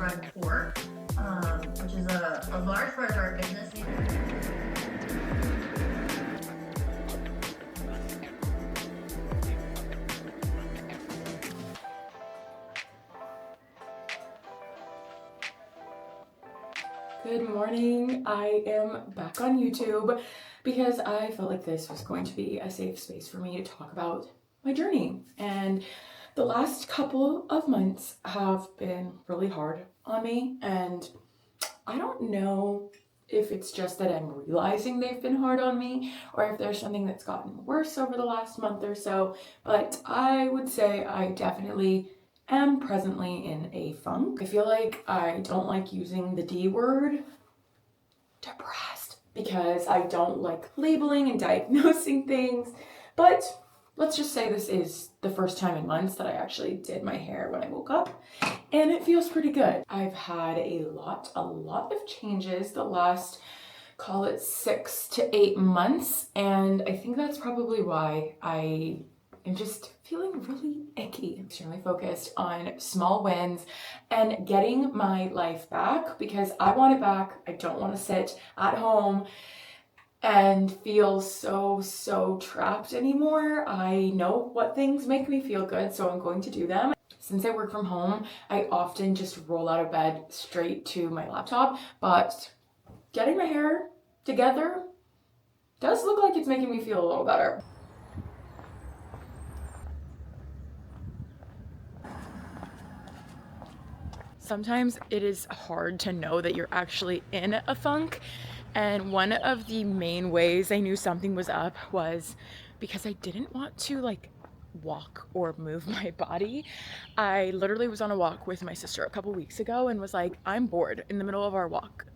run pork, which is a large part of our business. Good morning. I am back on YouTube because I felt like this was going to be a safe space for me to talk about my journey. And the last couple of months have been really hard on me, and I don't know if it's just that I'm realizing they've been hard on me or if there's something that's gotten worse over the last month or so, but I would say I definitely am presently in a funk. I feel like I don't like using the D word, depressed, because I don't like labeling and diagnosing things, but let's just say this is the first time in months that I actually did my hair when I woke up, and it feels pretty good. I've had a lot of changes the last, call it 6 to 8 months, and I think that's probably why I am just feeling really icky. I'm extremely focused on small wins and getting my life back because I want it back. I don't want to sit at home and feel so trapped anymore. I know what things make me feel good, so I'm going to do them. Since I work from home, I often just roll out of bed straight to my laptop, but getting my hair together does look like it's making me feel a little better. Sometimes it is hard to know that you're actually in a funk, and one of the main ways I knew something was up was because I didn't want to walk or move my body. I literally was on a walk with my sister a couple weeks ago and was like, I'm bored in the middle of our walk.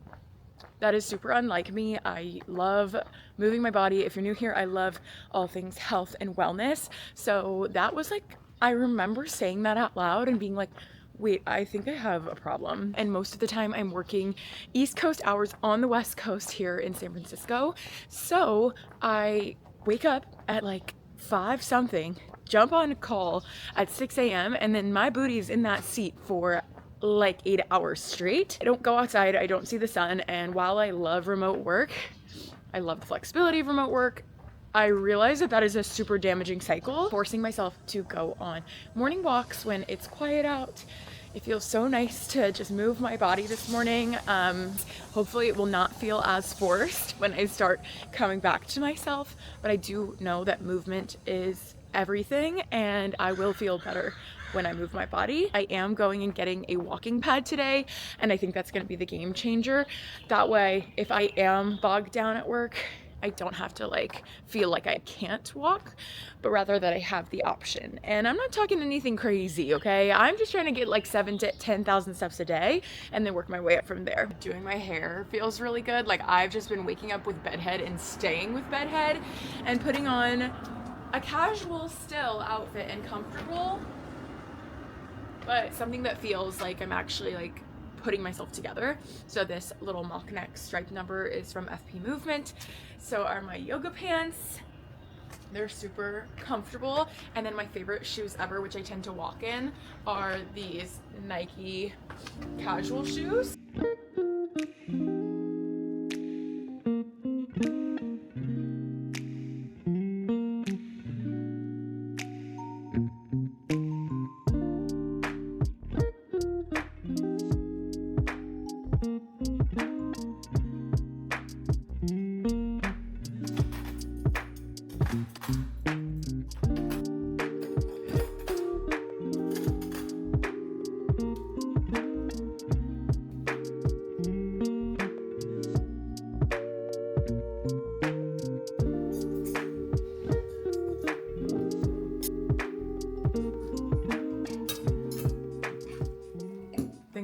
That is super unlike me. I love moving my body. If you're new here, I love all things health and wellness. So that was I remember saying that out loud and being like, wait, I think I have a problem. And most of the time I'm working East Coast hours on the West Coast here in San Francisco. So I wake up at 5 something, jump on a call at 6 a.m. and then my booty's in that seat for 8 hours straight. I don't go outside, I don't see the sun, and while I love remote work, I love the flexibility of remote work, I realize that is a super damaging cycle. Forcing myself to go on morning walks when it's quiet out. It feels so nice to just move my body this morning. Hopefully it will not feel as forced when I start coming back to myself, but I do know that movement is everything and I will feel better when I move my body. I am going and getting a walking pad today, and I think that's gonna be the game changer. That way, if I am bogged down at work, I don't have to feel like I can't walk, but rather that I have the option. And I'm not talking anything crazy, okay? I'm just trying to get 7 to 10,000 steps a day and then work my way up from there. Doing my hair feels really good. I've just been waking up with bedhead and staying with bedhead and putting on a casual still outfit and comfortable, but something that feels like I'm actually putting myself together. So this little mock neck stripe number is from FP Movement. So are my yoga pants. They're super comfortable. And then my favorite shoes ever, which I tend to walk in, are these Nike casual shoes.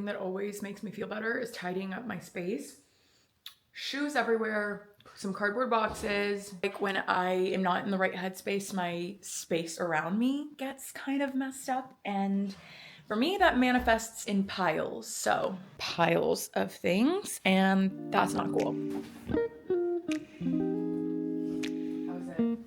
That always makes me feel better is tidying up my space. Shoes everywhere, some cardboard boxes. When I am not in the right headspace, my space around me gets kind of messed up, and for me that manifests in piles. So piles of things, and that's not cool. How's it?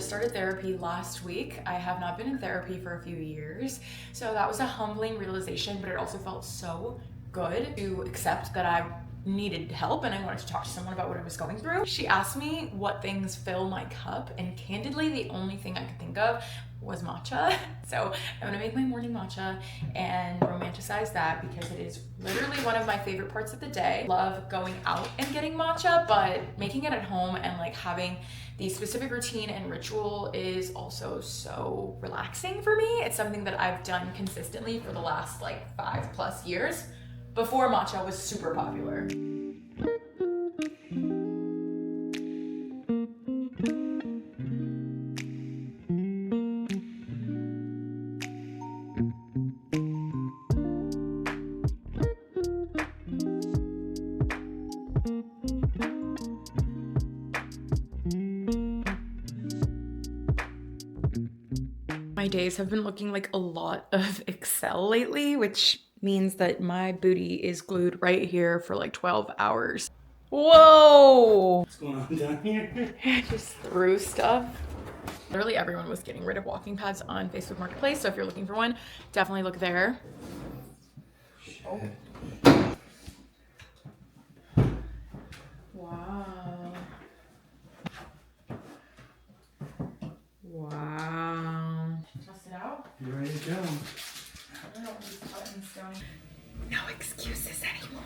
just started therapy last week. I have not been in therapy for a few years, so that was a humbling realization, but it also felt so good to accept that I needed help and I wanted to talk to someone about what I was going through. She asked me what things fill my cup, and candidly, the only thing I could think of was matcha. So I'm gonna make my morning matcha and romanticize that because it is literally one of my favorite parts of the day. Love going out and getting matcha, but making it at home and like having the specific routine and ritual is also so relaxing for me. It's something that I've done consistently for the last like 5+ years before matcha was super popular. My days have been looking like a lot of Excel lately, which means that my booty is glued right here for like 12 hours. Whoa! What's going on down here? I just threw stuff. Literally everyone was getting rid of walking pads on Facebook Marketplace, so if you're looking for one, definitely look there. Oh. Wow. Wow. Test it out. You ready to go? I don't know what these buttons don't. No excuses anymore.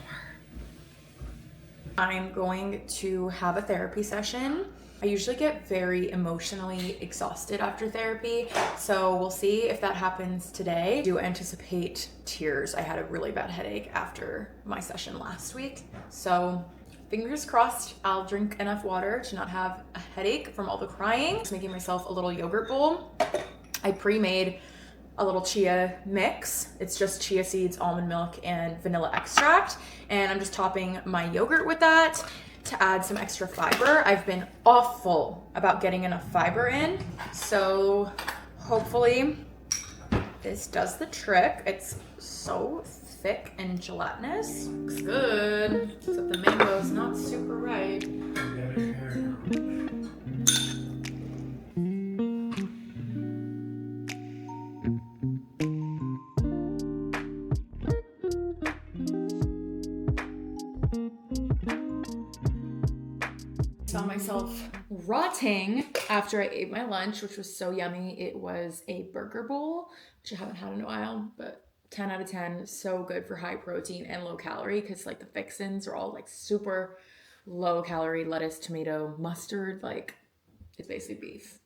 I'm going to have a therapy session. I usually get very emotionally exhausted after therapy, so we'll see if that happens today. I do anticipate tears. I had a really bad headache after my session last week, so fingers crossed I'll drink enough water to not have a headache from all the crying. Just making myself a little yogurt bowl. I pre-made a little chia mix. It's just chia seeds, almond milk, and vanilla extract. And I'm just topping my yogurt with that to add some extra fiber. I've been awful about getting enough fiber in, so hopefully this does the trick. It's so thick and gelatinous. Looks good, except the mango's not super ripe. Saw myself rotting after I ate my lunch, which was so yummy. It was a burger bowl, which I haven't had in a while, but 10 out of 10, so good for high protein and low calorie because like the fixins are all like super low calorie, lettuce, tomato, mustard, like it's basically beef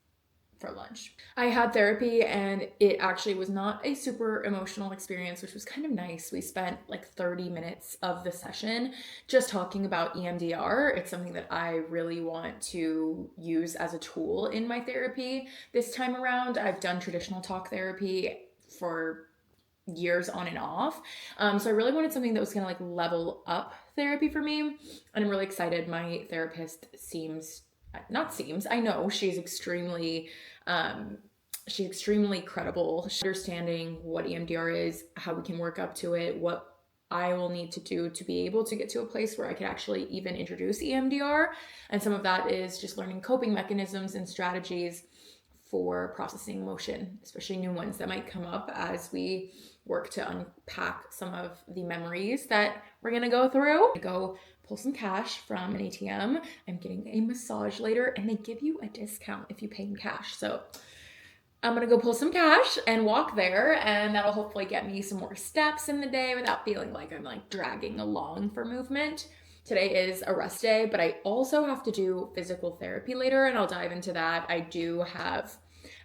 for lunch. I had therapy and it actually was not a super emotional experience, which was kind of nice. We spent like 30 minutes of the session just talking about EMDR. It's something that I really want to use as a tool in my therapy this time around. I've done traditional talk therapy for years on and off. So I really wanted something that was gonna like level up therapy for me. And I'm really excited. My therapist I know she's extremely credible. She's understanding what EMDR is, how we can work up to it, what I will need to do to be able to get to a place where I can actually even introduce EMDR. And some of that is just learning coping mechanisms and strategies for processing emotion, especially new ones that might come up as we work to unpack some of the memories that we're gonna go through. I go pull some cash from an ATM. I'm getting a massage later and they give you a discount if you pay in cash. So I'm gonna go pull some cash and walk there, and that'll hopefully get me some more steps in the day without feeling like I'm like dragging along for movement. Today is a rest day, but I also have to do physical therapy later, and I'll dive into that. I do have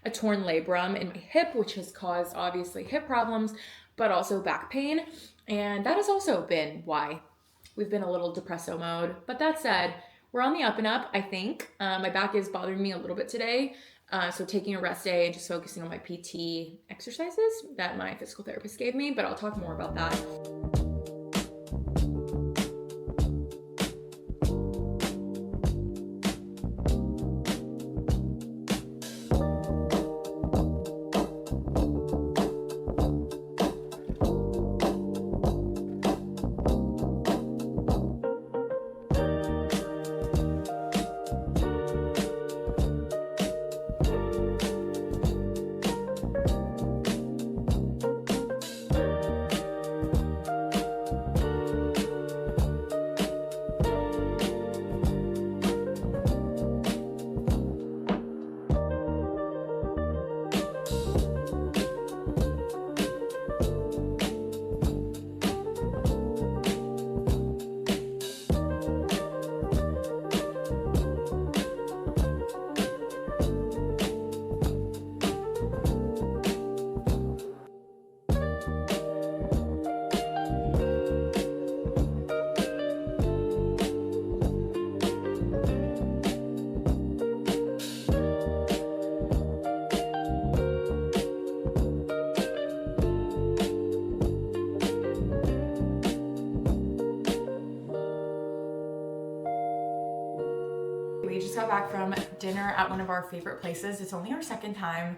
a torn labrum in my hip, which has caused obviously hip problems, but also back pain. And that has also been why we've been a little depresso mode. But that said, we're on the up and up, I think. My back is bothering me a little bit today. So taking a rest day and just focusing on my PT exercises that my physical therapist gave me, but I'll talk more about that. We just got back from dinner at one of our favorite places. It's only our second time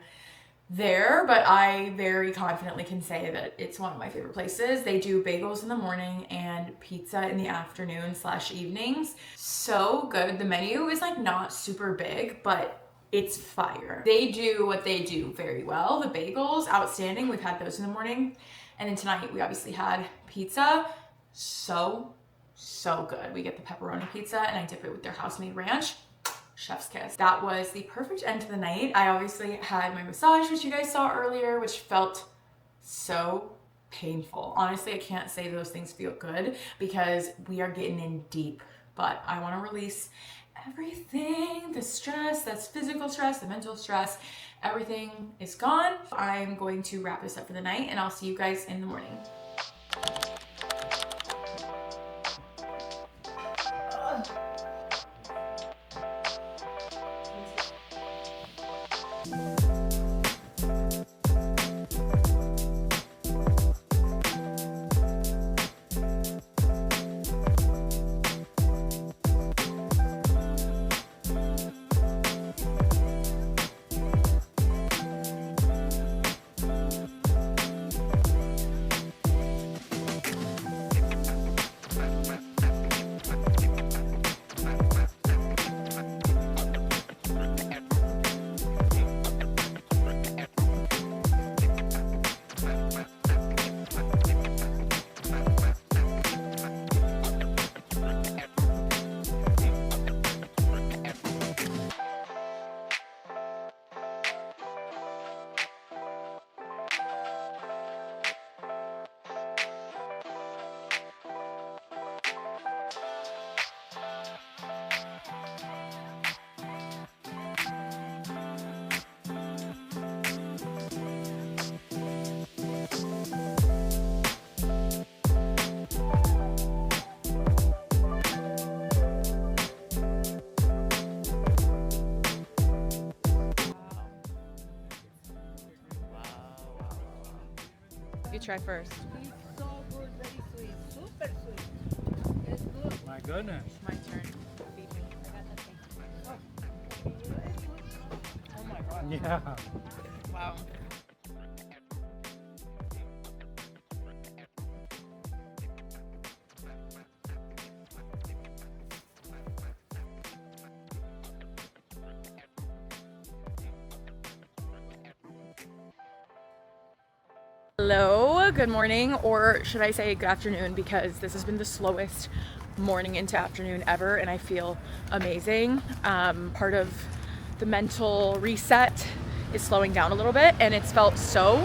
there, but I very confidently can say that it's one of my favorite places. They do bagels in the morning and pizza in the afternoon / evenings. So good. The menu is like not super big, but it's fire. They do what they do very well. The bagels, outstanding. We've had those in the morning. And then tonight we obviously had pizza. So good. We get the pepperoni pizza and I dip it with their house-made ranch. Chef's kiss. That was the perfect end to the night. I obviously had my massage, which you guys saw earlier, which felt so painful. Honestly, I can't say those things feel good because we are getting in deep, but I want to release everything, the stress, that's physical stress, the mental stress, everything is gone. I'm going to wrap this up for the night and I'll see you guys in the morning. You try first. It's so good, very sweet, super sweet. It's good. My goodness. My turn. Feed me. Oh my god. Yeah. Wow. Hello, good morning, or should I say good afternoon, because this has been the slowest morning into afternoon ever and I feel amazing. Part of the mental reset is slowing down a little bit and it's felt so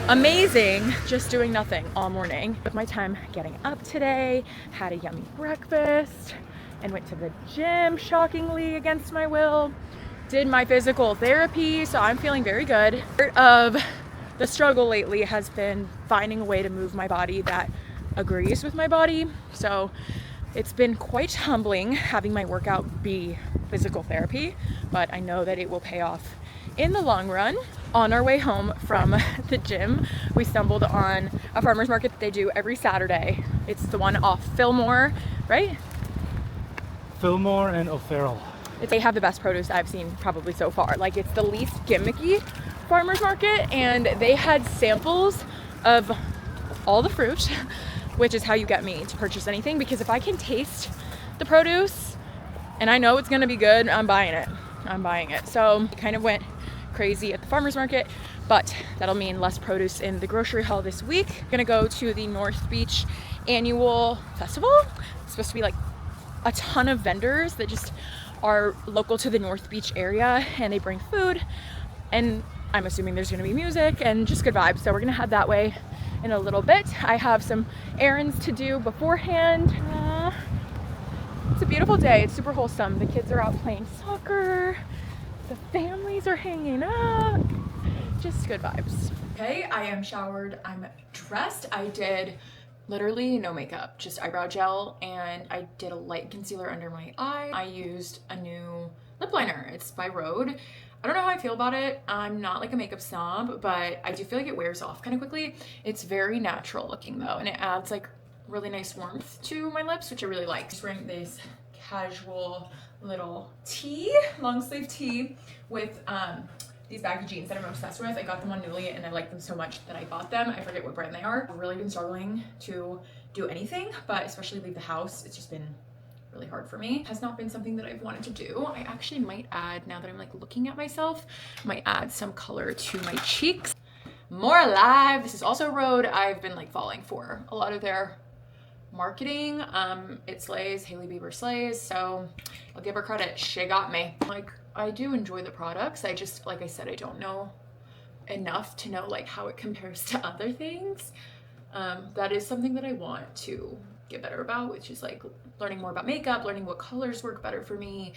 amazing just doing nothing all morning. Took my time getting up today, had a yummy breakfast and went to the gym, shockingly against my will. Did my physical therapy, so I'm feeling very good. Part of the struggle lately has been finding a way to move my body that agrees with my body. So it's been quite humbling having my workout be physical therapy, but I know that it will pay off in the long run. On our way home from the gym, we stumbled on a farmer's market they do every Saturday. It's the one off Fillmore, right? Fillmore and O'Farrell. They have the best produce I've seen probably so far. Like, it's the least gimmicky farmer's market, and they had samples of all the fruit, which is how you get me to purchase anything, because if I can taste the produce and I know it's gonna be good, I'm buying it. So I kind of went crazy at the farmer's market, but that'll mean less produce in the grocery haul this week. I'm gonna go to the North Beach annual festival. It's supposed to be like a ton of vendors that just are local to the North Beach area, and they bring food, and I'm assuming there's gonna be music and just good vibes. So we're gonna head that way in a little bit. I have some errands to do beforehand. It's a beautiful day. It's super wholesome. The kids are out playing soccer. The families are hanging out. Just good vibes. Okay, I am showered. I'm dressed. I did literally no makeup, just eyebrow gel, and I did a light concealer under my eye. I used a new lip liner. It's by Rhode. I don't know how I feel about it. I'm not like a makeup snob, but I do feel like it wears off kind of quickly. It's very natural looking though, and it adds like really nice warmth to my lips, which I really like. Just wearing these casual little tee, long sleeve tee with these baggy jeans that I'm obsessed with. I got them on Nuuly and I like them so much that I bought them. I forget what brand they are. I've really been struggling to do anything, but especially leave the house. It's just been really hard for me. It has not been something that I've wanted to do. I actually might add, now that I'm like looking at myself, might add some color to my cheeks. More Alive. This is also a road I've been like following for a lot of their marketing. It slays. Hailey Bieber slays, so I'll give her credit. She got me. Like, I do enjoy the products. I just, like I said, I don't know enough to know like how it compares to other things. That is something that I want to get better about, which is like learning more about makeup, learning what colors work better for me.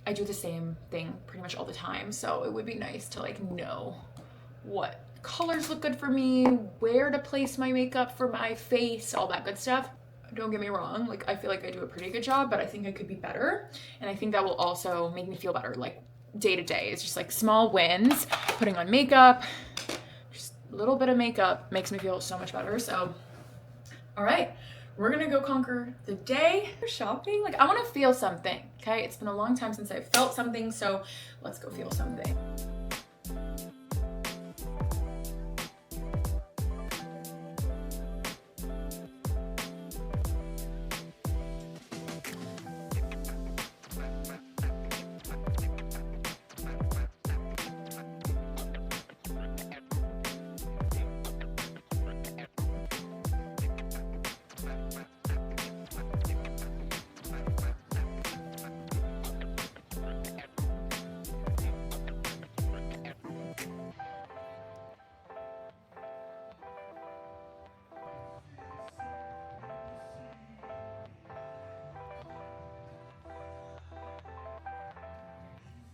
I do the same thing pretty much all the time, so it would be nice to like know what colors look good for me, where to place my makeup for my face, all that good stuff. Don't get me wrong, like I feel like I do a pretty good job, but I think I could be better, and I think that will also make me feel better like day to day. It's just like small wins, putting on makeup, just a little bit of makeup makes me feel so much better. So all right, we're gonna go conquer the day. Shopping, like I want to feel something. Okay, it's been a long time since I've felt something, so let's go feel something.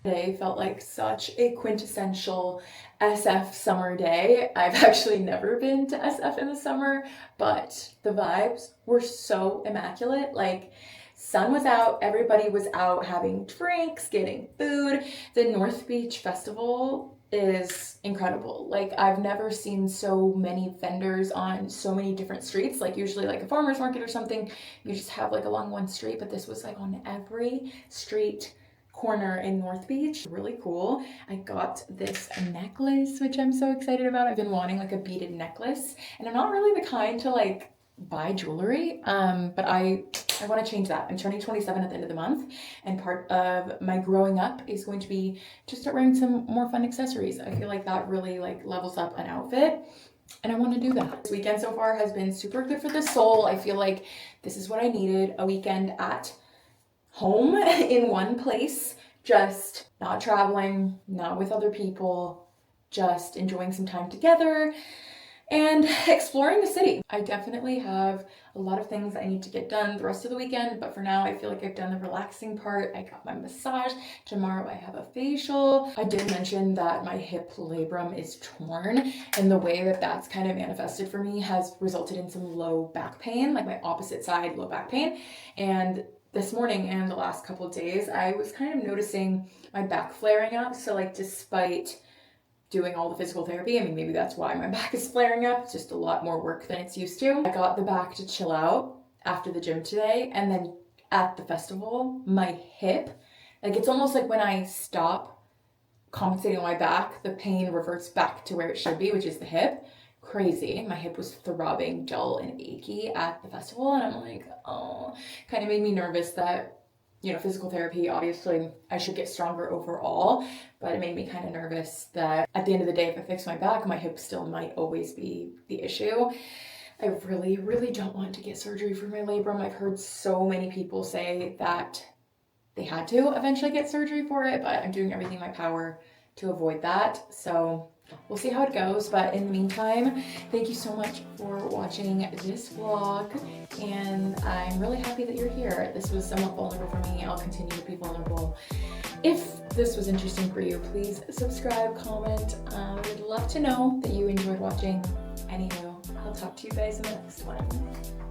Today felt like such a quintessential SF summer day. I've actually never been to SF in the summer, but the vibes were so immaculate. Like, sun was out, everybody was out having drinks, getting food. The North Beach Festival is incredible. Like, I've never seen so many vendors on so many different streets. Like, usually like a farmer's market or something, you just have like along one street, but this was like on every street corner in North Beach. Really cool. I got this necklace, which I'm so excited about. I've been wanting like a beaded necklace, and I'm not really the kind to like buy jewelry, but I want to change that. I'm turning 27 at the end of the month, and part of my growing up is going to be to start wearing some more fun accessories. I feel like that really like levels up an outfit, and I want to do that. This weekend so far has been super good for the soul. I feel like this is what I needed, a weekend at home in one place, just not traveling, not with other people, just enjoying some time together and exploring the city. I definitely have a lot of things I need to get done the rest of the weekend, but for now I feel like I've done the relaxing part. I got my massage. Tomorrow I have a facial. I did mention that my hip labrum is torn, and the way that that's kind of manifested for me has resulted in some low back pain, like my opposite side low back pain. And this morning and the last couple of days, I was kind of noticing my back flaring up. So like, despite doing all the physical therapy, I mean, maybe that's why my back is flaring up. It's just a lot more work than it's used to. I got the back to chill out after the gym today. And then at the festival, my hip, like it's almost like when I stop compensating on my back, the pain reverts back to where it should be, which is the hip. Crazy. My hip was throbbing, dull and achy at the festival, and I'm like, oh, kind of made me nervous that, you know, physical therapy, obviously I should get stronger overall, but it made me kind of nervous that at the end of the day, if I fix my back, my hip still might always be the issue. I really, really don't want to get surgery for my labrum. I've heard so many people say that they had to eventually get surgery for it, but I'm doing everything in my power to avoid that. So we'll see how it goes, but in the meantime, thank you so much for watching this vlog, and I'm really happy that you're here. This was somewhat vulnerable for me. I'll continue to be vulnerable. If this was interesting for you, please subscribe, comment. I would love to know that you enjoyed watching. Anywho, I'll talk to you guys in the next one.